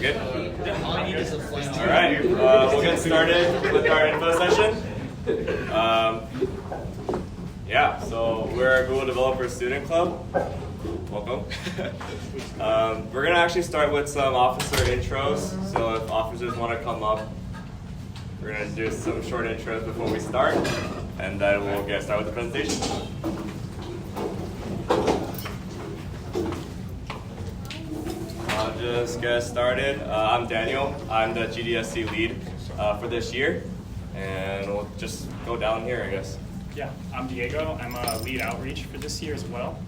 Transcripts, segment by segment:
good? All I need is a flat. All right, we'll get started with our info session. Yeah, so we're a Google Developer Student Club. Welcome. We're going to actually start with some officer intros. So if officers want to come up, we're going to do some short intros before we start, and then we'll get started with the presentation. I'll just get started. I'm Daniel. I'm the GDSC lead for this year, and we'll just go down here, I guess. Yeah, I'm Diego. I'm a lead outreach for this year as well.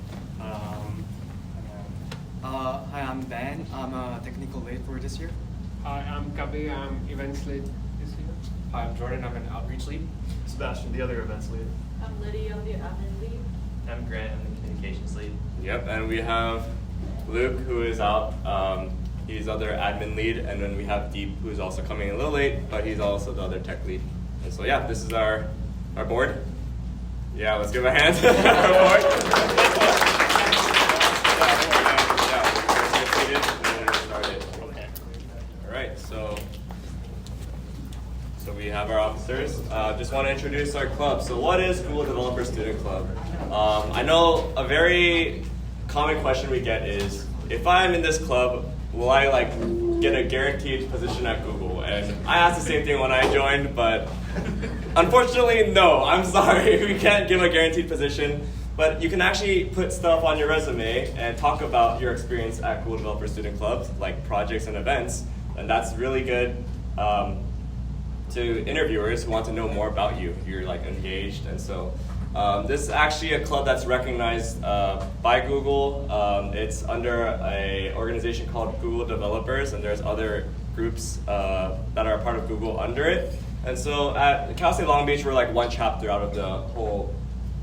Hi, I'm Ben. I'm a technical lead for this year. Hi, I'm Kabi. I'm events lead this year. Hi, I'm Jordan. I'm an outreach lead. Sebastian, the other events lead. I'm Lydia. I'm the admin lead. I'm Grant. I'm the communications lead. Yep, and we have Luke, who is out. He's other admin lead, and then we have Deep, who is also coming a little late, but he's also the other tech lead. And so yeah, this is our board. Yeah, let's give a hand to our board. All right, so we have our officers. Just want to introduce our club. So what is Google Developer Student Club? I know a very common question we get is, if I'm in this club, will I get a guaranteed position at Google? And I asked the same thing when I joined, but unfortunately, no. I'm sorry, we can't give a guaranteed position. But you can actually put stuff on your resume and talk about your experience at Google Developer Student Clubs, like projects and events, and that's really good to interviewers who want to know more about you. You're engaged, and so this is actually a club that's recognized by Google. It's under an organization called Google Developers, and there's other groups that are a part of Google under it. And so at Cal State Long Beach, we're one chapter out of the whole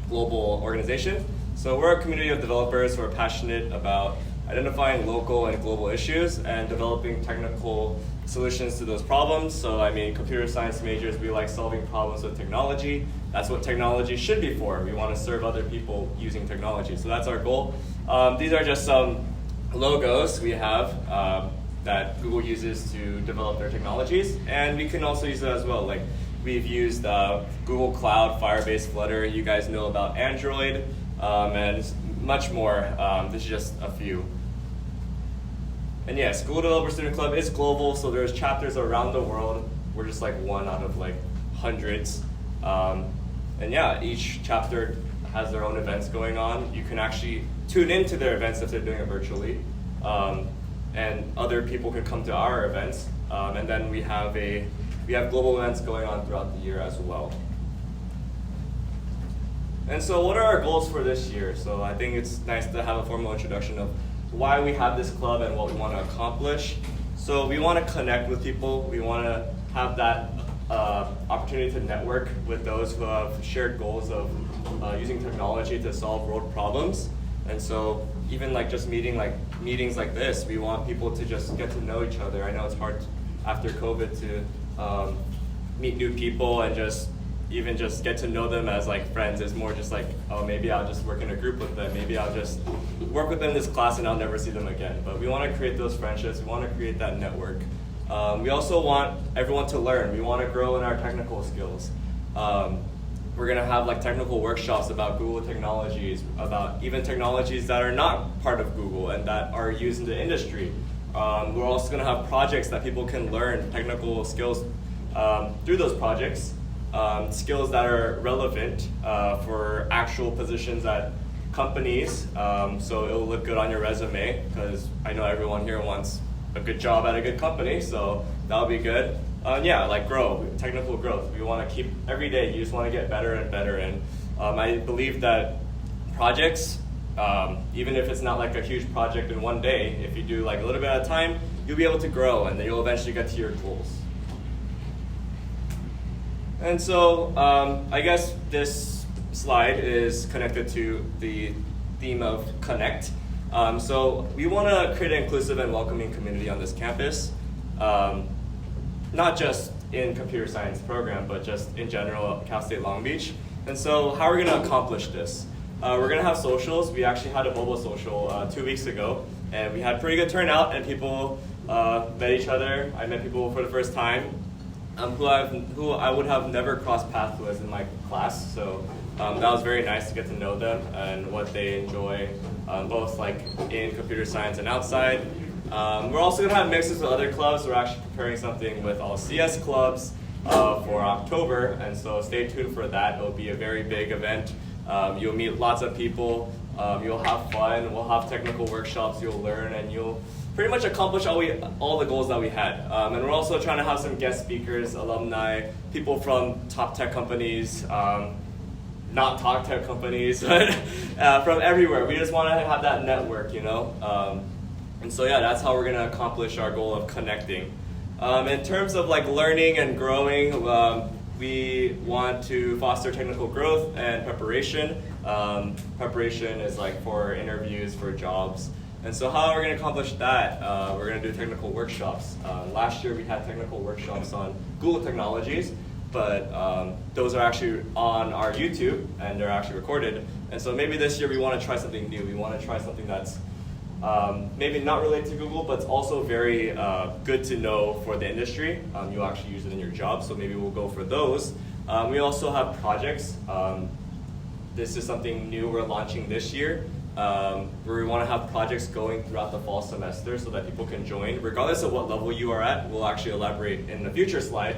global organization. So we're a community of developers who are passionate about identifying local and global issues and developing technical solutions to those problems. So computer science majors, we like solving problems with technology. That's what technology should be for. We want to serve other people using technology. So that's our goal. These are just some logos we have that Google uses to develop their technologies. And we can also use it as well. We've used Google Cloud, Firebase, Flutter. You guys know about Android, and much more. This is just a few. And yes, Google Developer Student Club is global, so there's chapters around the world. We're just one out of hundreds. And yeah, each chapter has their own events going on. You can actually tune into their events if they're doing it virtually. And other people can come to our events. And then we have global events going on throughout the year as well. And so what are our goals for this year? So I think it's nice to have a formal introduction of why we have this club and what we want to accomplish. So we want to connect with people. We want to have that opportunity to network with those who have shared goals of using technology to solve world problems. And so even just meetings like this, we want people to just get to know each other. I know it's hard after COVID to meet new people and just get to know them as friends. It's more just oh, maybe I'll just work in a group with them. Maybe I'll just work with them in this class and I'll never see them again. But we want to create those friendships. We want to create that network. We also want everyone to learn. We want to grow in our technical skills. We're going to have technical workshops about Google technologies, about even technologies that are not part of Google and that are used in the industry. We're also going to have projects that people can learn technical skills through those projects, skills that are relevant for actual positions at companies, so it'll look good on your resume, because I know everyone here wants a good job at a good company, so that'll be good. Grow, technical growth. We want to keep every day, you just want to get better and better, and I believe that projects, even if it's not a huge project in one day, if you do a little bit at a time, you'll be able to grow, and then you'll eventually get to your goals. And so I guess this slide is connected to the theme of connect. So we want to create an inclusive and welcoming community on this campus, not just in computer science program, but just in general at Cal State Long Beach. And so how are we going to accomplish this? We're going to have socials. We actually had a mobile social 2 weeks ago, and we had pretty good turnout, and people met each other. I met people for the first time who I would have never crossed paths with in my class. So that was very nice to get to know them and what they enjoy, both like in computer science and outside. We're also gonna have mixes with other clubs. We're actually preparing something with all CS clubs for October, and so stay tuned for that. It'll be a very big event. You'll meet lots of people. You'll have fun. We'll have technical workshops. You'll learn, and you'll pretty much accomplish all the goals that we had. And we're also trying to have some guest speakers, alumni, people from top tech companies, not top tech companies, but from everywhere. We just want to have that network, you know. And so yeah, that's how we're going to accomplish our goal of connecting. In terms of like learning and growing, we want to foster technical growth and preparation. Preparation is like for interviews, for jobs. And so how are we going to accomplish that? We're going to do technical workshops. Last year we had technical workshops on Google technologies, but those are actually on our YouTube and they're actually recorded. And so maybe this year we want to try something new. We want to try something that's maybe not related to Google, but it's also very good to know for the industry. You'll actually use it in your job, so maybe we'll go for those. We also have projects. This is something new we're launching this year, where we want to have projects going throughout the fall semester so that people can join. Regardless of what level you are at, we'll actually elaborate in the future slide,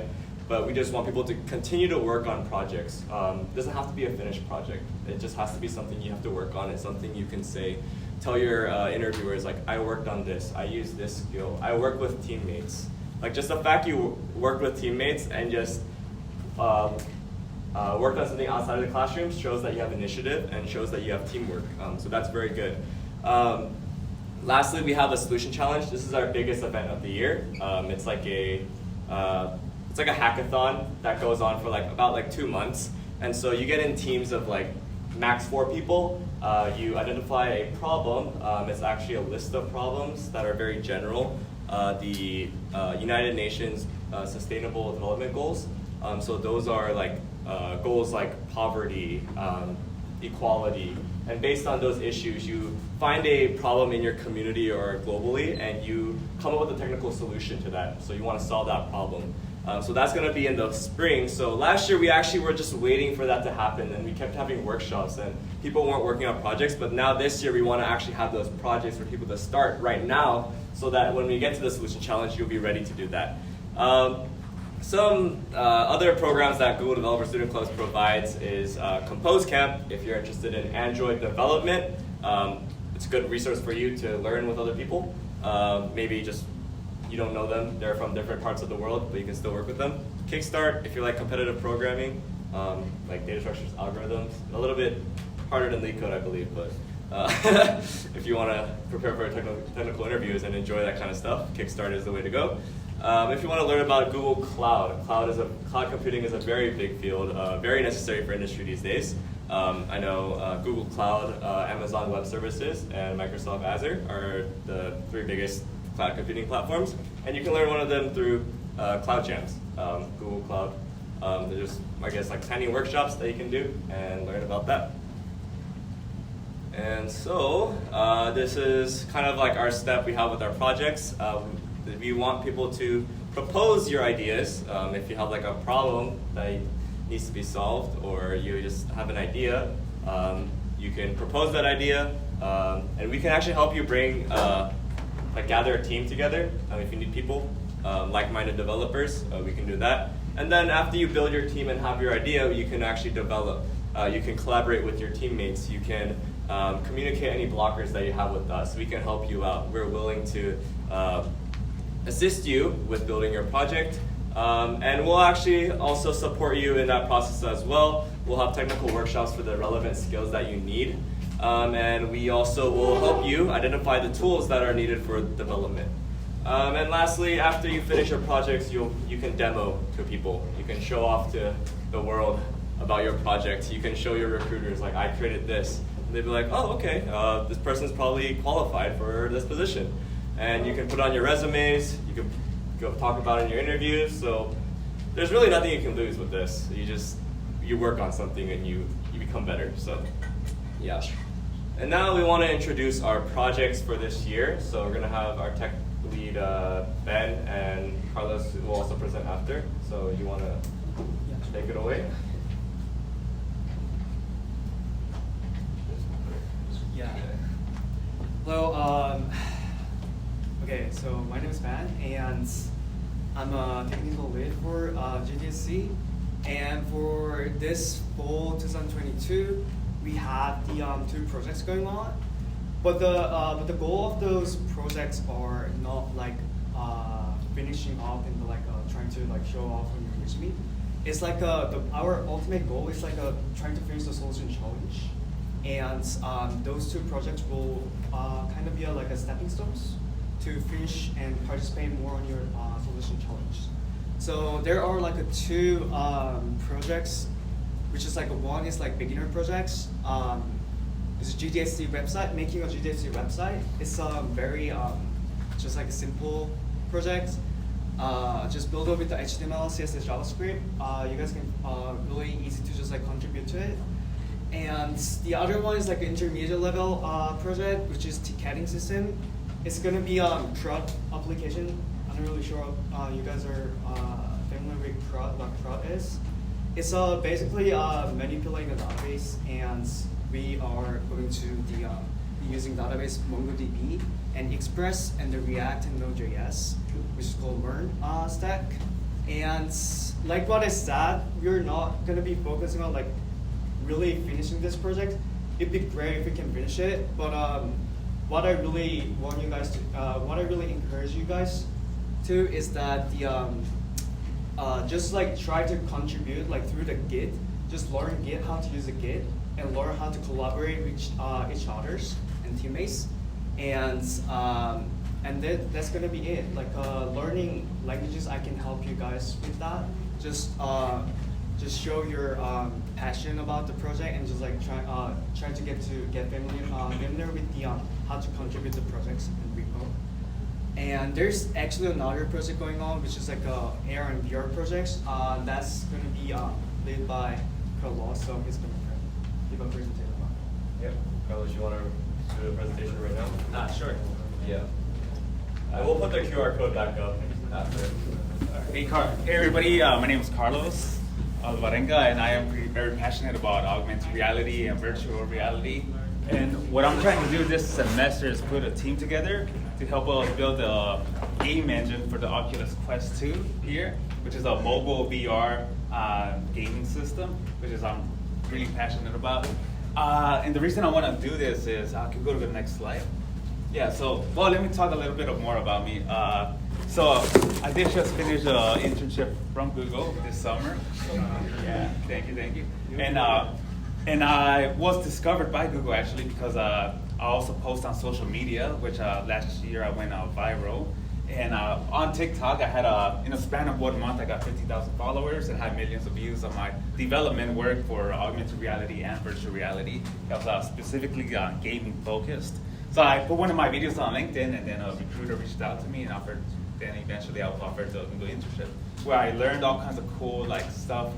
but we just want people to continue to work on projects. It doesn't have to be a finished project. It just has to be something you have to work on. It's something you can say, tell your interviewers, like, I worked on this, I used this skill, I work with teammates. Like just the fact you worked with teammates and just worked on something outside of the classroom shows that you have initiative and shows that you have teamwork. So that's very good. Lastly, we have a solution challenge. This is our biggest event of the year. It's like a hackathon that goes on for about 2 months. And so you get in teams of like max 4 people. You identify a problem. It's actually a list of problems that are very general. The United Nations Sustainable Development Goals. So those are like goals like poverty, equality, and based on those issues, you find a problem in your community or globally, and you come up with a technical solution to that. So you want to solve that problem. So that's going to be in the spring. So last year we actually were just waiting for that to happen, and we kept having workshops, and people weren't working on projects. But now this year we want to actually have those projects for people to start right now, so that when we get to the solution challenge, you'll be ready to do that. Some other programs that Google Developer Student Clubs provides is Compose Camp. If you're interested in Android development, it's a good resource for you to learn with other people. Maybe just you don't know them, they're from different parts of the world, but you can still work with them. Kickstart, if you like competitive programming, like data structures, algorithms, a little bit harder than LeetCode, I believe, but if you want to prepare for technical interviews and enjoy that kind of stuff, Kickstart is the way to go. If you want to learn about Google Cloud, cloud computing is a very big field, very necessary for industry these days. I know Google Cloud, Amazon Web Services, and Microsoft Azure are the 3 biggest cloud computing platforms, and you can learn one of them through Cloud Jams, Google Cloud. There's, I guess, like tiny workshops that you can do and learn about that. And so this is kind of like our step we have with our projects. We want people to propose your ideas. If you have like a problem that needs to be solved, or you just have an idea, you can propose that idea, and we can actually help you bring gather a team together. If you need people, like-minded developers, we can do that. And then after you build your team and have your idea, you can actually develop. You can collaborate with your teammates. You can communicate any blockers that you have with us. We can help you out. We're willing to assist you with building your project. And we'll actually also support you in that process as well. We'll have technical workshops for the relevant skills that you need. And we also will help you identify the tools that are needed for development. And lastly, after you finish your projects, you can demo to people. You can show off to the world about your project. You can show your recruiters, like, I created this. And they'd be like, oh, okay, this person's probably qualified for this position. And you can put on your resumes, you can go talk about it in your interviews. So there's really nothing you can lose with this. You work on something and you become better. So yeah. And now we want to introduce our projects for this year. So we're going to have our tech lead Ben and Carlos will also present after. So you want to take it away? Yeah. Hello. Okay, so my name is Ben, and I'm a technical lead for GDSC. And for this fall 2022, we have the 2 projects going on. But the goal of those projects are not like finishing off and like trying to like show off on your resume. It's like our ultimate goal is like trying to finish the solution challenge. And those 2 projects will kind of be like a stepping stones to finish and participate more on your solution challenge. So there are like 2 projects, which is like one is like beginner projects. It's a GDSC website, making a GDSC website. It's very just like a simple project. Just build it with the HTML, CSS, JavaScript. You guys can really easy to just like contribute to it. And the other one is like an intermediate level project, which is ticketing system. It's gonna be CRUD application. I'm not really sure you guys are familiar with CRUD, what CRUD is. It's basically manipulating the database, and we are going to be using database MongoDB and Express and the React and Node.js, which is called Learn stack. And like what I said, we're not gonna be focusing on like really finishing this project. It'd be great if we can finish it, but what I really want you guys to, what I really encourage you guys to is that just like try to contribute like through the Git. Just learn Git, how to use the Git, and learn how to collaborate with each others and teammates. And that's gonna be it. Like learning languages, I can help you guys with that. Just show your passion about the project and just like try to get familiar with the how to contribute to projects and repo. And there's actually another project going on, which is like AR and VR projects. That's going to be led by Carlos, so he's going to give a presentation about it. Yep. Carlos, you want to do a presentation right now? Sure. Yeah. We'll put the QR code back up after. Hey everybody, my name is Carlos Alvarenga, and I am very passionate about augmented reality and virtual reality. And what I'm trying to do this semester is put a team together to help us build a game engine for the Oculus Quest 2 here, which is a mobile VR gaming system, which is I'm really passionate about. And the reason I want to do this is, I can go to the next slide. Yeah, so, well, let me talk a little bit more about me. So I did just finish an internship from Google this summer. Yeah, thank you. And I was discovered by Google actually because I also post on social media, which last year I went viral. And on TikTok, I had in a span of 1 month, I got 50,000 followers and had millions of views on my development work for augmented reality and virtual reality. That was specifically gaming focused. So I put one of my videos on LinkedIn, and then a recruiter reached out to me and offered. Then eventually I was offered the Google internship, where I learned all kinds of cool like stuff,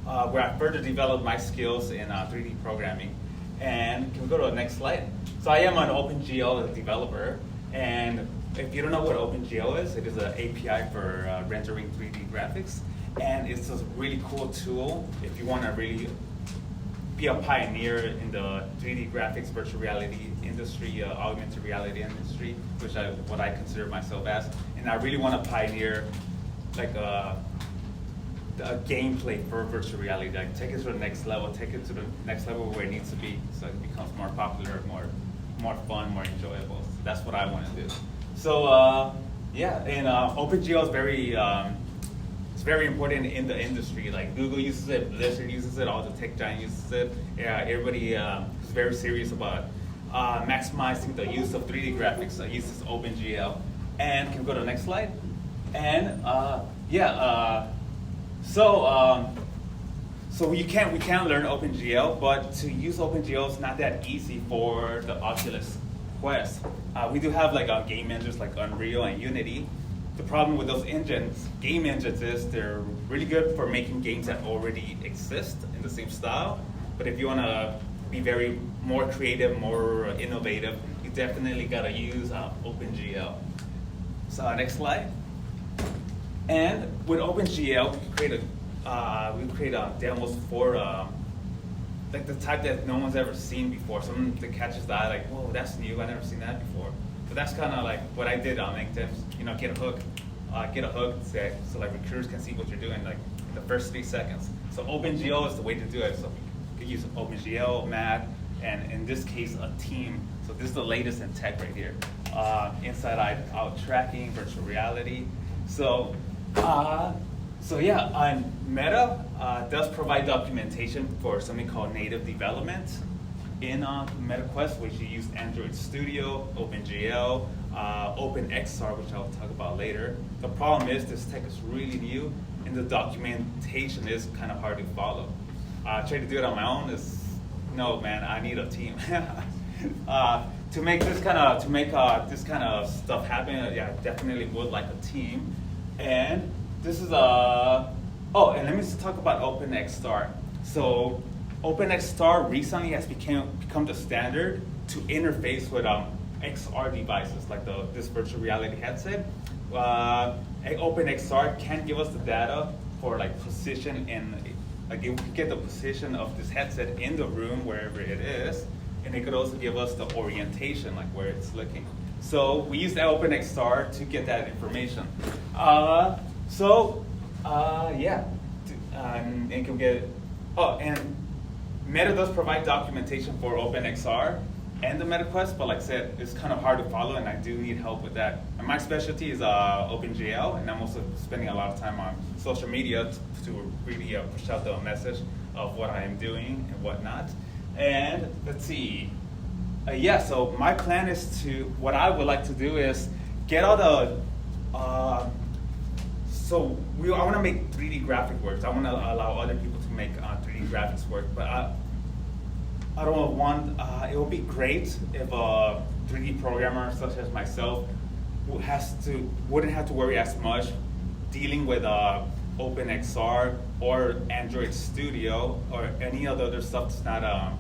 where I further developed my skills in 3D programming. And can we go to the next slide? So I am an OpenGL developer, and if you don't know what OpenGL is, it is an API for rendering 3D graphics, and it's a really cool tool if you want to really be a pioneer in the 3D graphics, virtual reality industry, augmented reality industry, which what I consider myself as. And I really want to pioneer like a gameplay for virtual reality, like take it to the next level, take it to the next level where it needs to be, so it becomes more popular, more fun, more enjoyable. So that's what I want to do. So yeah, and OpenGL is it's very important in the industry. Like Google uses it, Blizzard uses it, all the tech giants uses it. Yeah, everybody is very serious about maximizing the use of 3D graphics. Uses OpenGL. And can we go to the next slide? And so we can learn OpenGL, but to use OpenGL is not that easy for the Oculus Quest. We do have like game engines like Unreal and Unity. The problem with those game engines is they're really good for making games that already exist in the same style. But if you want to be more creative, more innovative, you definitely gotta use OpenGL. So next slide. And with OpenGL, we create demos for like the type that no one's ever seen before. Something that catches the eye, like, whoa, that's new, I've never seen that before. So that's kind of like what I did on LinkedIn, get a hook, so like recruiters can see what you're doing like in the first 3 seconds. So OpenGL is the way to do it. So you could use OpenGL, MAD, and in this case, a team. So this is the latest in tech right here. Inside-out tracking, virtual reality. So yeah, and Meta does provide documentation for something called native development in MetaQuest, which you use Android Studio, OpenGL, OpenXR, which I'll talk about later. The problem is this tech is really new, and the documentation is kind of hard to follow. Trying to do it on my own no, man, I need a team. To make this kind of stuff happen, yeah, definitely would like a team. And this is and let me just talk about OpenXR. So OpenXR recently has become the standard to interface with XR devices like this virtual reality headset. OpenXR can give us the data for like position we can get the position of this headset in the room wherever it is, and it could also give us the orientation, like where it's looking. So we use the OpenXR to get that information. And can get and Meta does provide documentation for OpenXR and the MetaQuest, but like I said, it's kind of hard to follow, and I do need help with that. And my specialty is OpenGL, and I'm also spending a lot of time on social media to really push out the message of what I am doing and whatnot. And let's see. So my plan is what I would like to do is get all the, I want to make 3D graphic works. I want to allow other people to make 3D graphics work, but I don't want, it would be great if a 3D programmer such as myself wouldn't have to worry as much dealing with OpenXR or Android Studio or any of the other stuff that's not,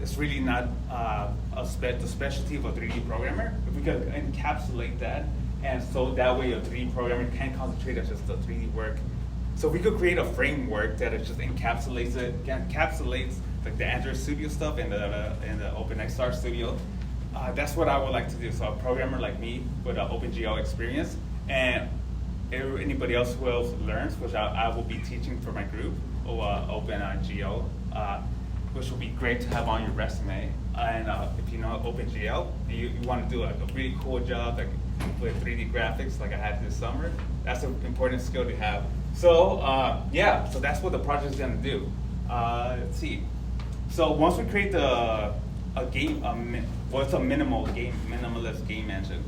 it's really not the specialty of a 3D programmer. If we could encapsulate that, and so that way a 3D programmer can concentrate on just the 3D work. So we could create a framework that it just encapsulates like the Android Studio stuff and the OpenXR Studio. That's what I would like to do. So a programmer like me with an OpenGL experience, and anybody else who else learns, which I will be teaching for my group, OpenGL, which would be great to have on your resume. And if you know OpenGL, you want to do a really cool job like with 3D graphics like I had this summer, that's an important skill to have. So so that's what the project is going to do. Let's see. So once we create a minimalist game engine.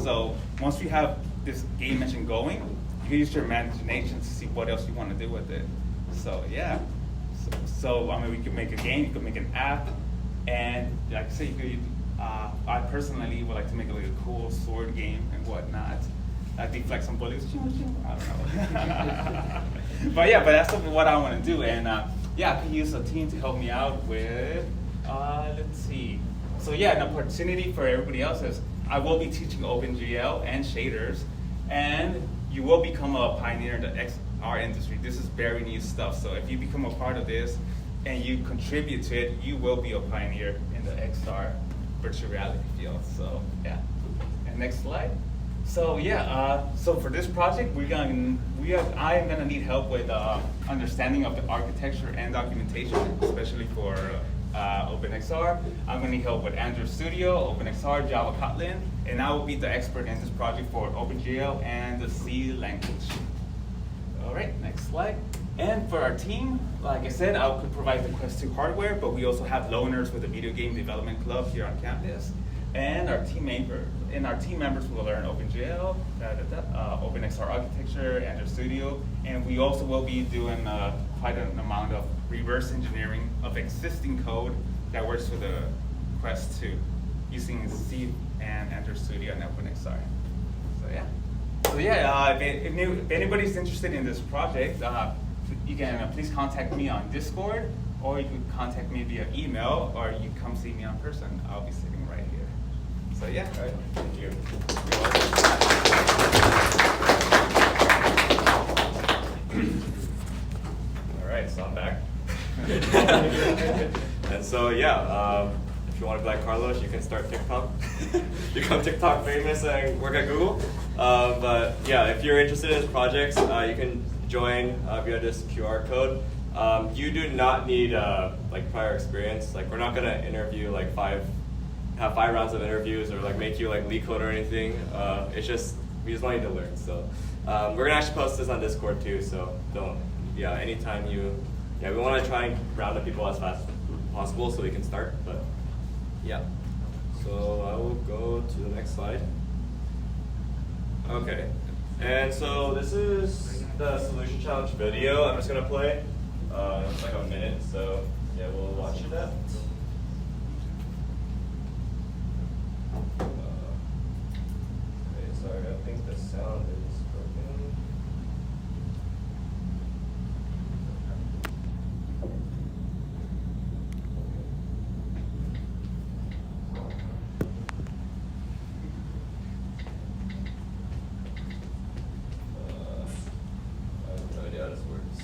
So once you have this game engine going, you can use your imagination to see what else you want to do with it. So yeah. So I mean, we could make a game, you could make an app, and like I say, I personally would like to make a cool sword game and whatnot. Deflect some bullets. I don't know. but that's what I want to do, and I could use a team to help me out with. Let's see. So an opportunity for everybody else is I will be teaching OpenGL and shaders, and you will become a pioneer in the XR industry. This is very new stuff. So if you become a part of this and you contribute to it, you will be a pioneer in the XR virtual reality field. So and next slide. So so for this project, I am gonna need help with understanding of the architecture and documentation, especially for OpenXR. I'm gonna need help with Android Studio, OpenXR, Java, Kotlin, and I will be the expert in this project for OpenGL and the C language. All right, next slide. And for our team, like I said, I could provide the Quest 2 hardware, but we also have loaners with the Video Game Development Club here on campus. And our team members will learn OpenGL, OpenXR architecture, Android Studio, and we also will be doing quite an amount of reverse engineering of existing code that works with the Quest 2 using C and Android Studio and OpenXR. If anybody's interested in this project, you can please contact me on Discord or you can contact me via email, or you come see me in person. I'll be sitting right here. So yeah. All right. Thank you. All right, so I'm back. And so yeah, if you want to be like Carlos, you can start TikTok. Become TikTok famous and work at Google. But yeah, if you're interested in projects, you can join via this QR code. You do not need like prior experience. Like we're not gonna interview like have 5 rounds of interviews or like make you like leak code or anything. It's just we just want you to learn. So we're gonna actually post this on Discord too. So anytime we want to try and round up people as fast as possible so we can start. But yeah, so I will go to the next slide. Okay, and so this is the solution challenge video. I'm just gonna play. It's like a minute, so yeah, we'll watch it up. Okay, sorry, I think the sound is broken. I have no idea how this works.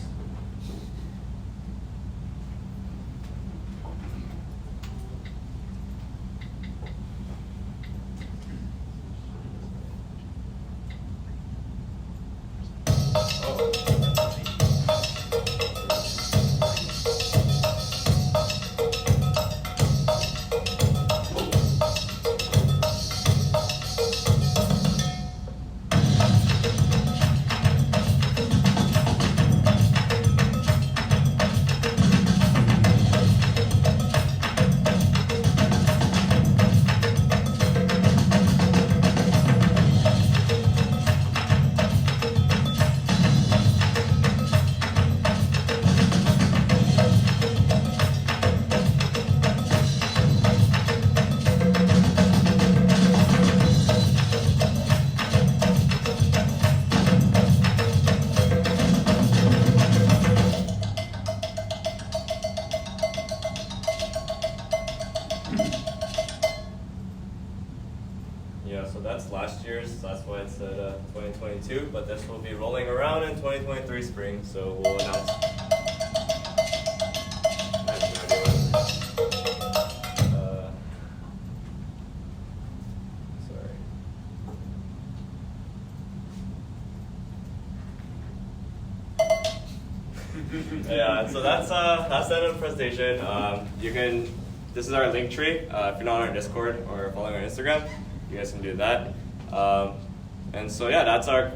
Yeah, so that's last year's, so that's why it said 2022, but this will be rolling around in 2023 spring, so we'll announce. I have no idea sorry. Yeah, so that's the end of the presentation. This is our link tree. If you're not on our Discord or following our Instagram, you guys can do that. And so yeah, that's our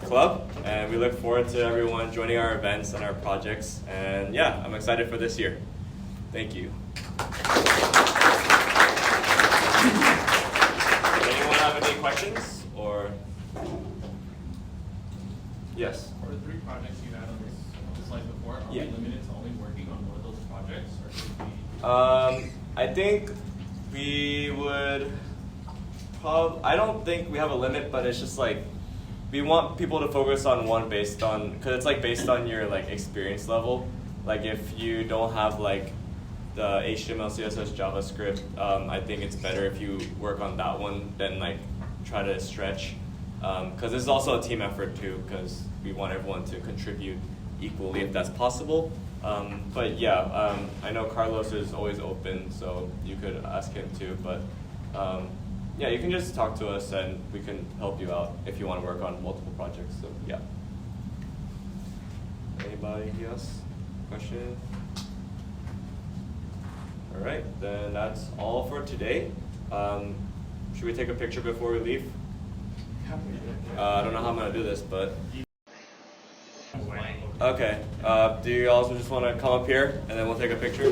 club, and we look forward to everyone joining our events and our projects. And yeah, I'm excited for this year. Thank you. Does anyone have any questions or? Yes. For the 3 projects you had on this slide before, are we limited to only working on one of those projects, or should we? I think we would. I don't think we have a limit, but it's just like we want people to focus on one based on, because it's like based on your like experience level. Like if you don't have like the HTML, CSS, JavaScript, I think it's better if you work on that one than like try to stretch. Because this is also a team effort too, because we want everyone to contribute equally if that's possible. But yeah, I know Carlos is always open, so you could ask him too. But yeah, you can just talk to us and we can help you out if you want to work on multiple projects. So yeah. Anybody else? Question? All right, then that's all for today. Should we take a picture before we leave? I don't know how I'm gonna do this, but. Okay, do you also just want to come up here and then we'll take a picture?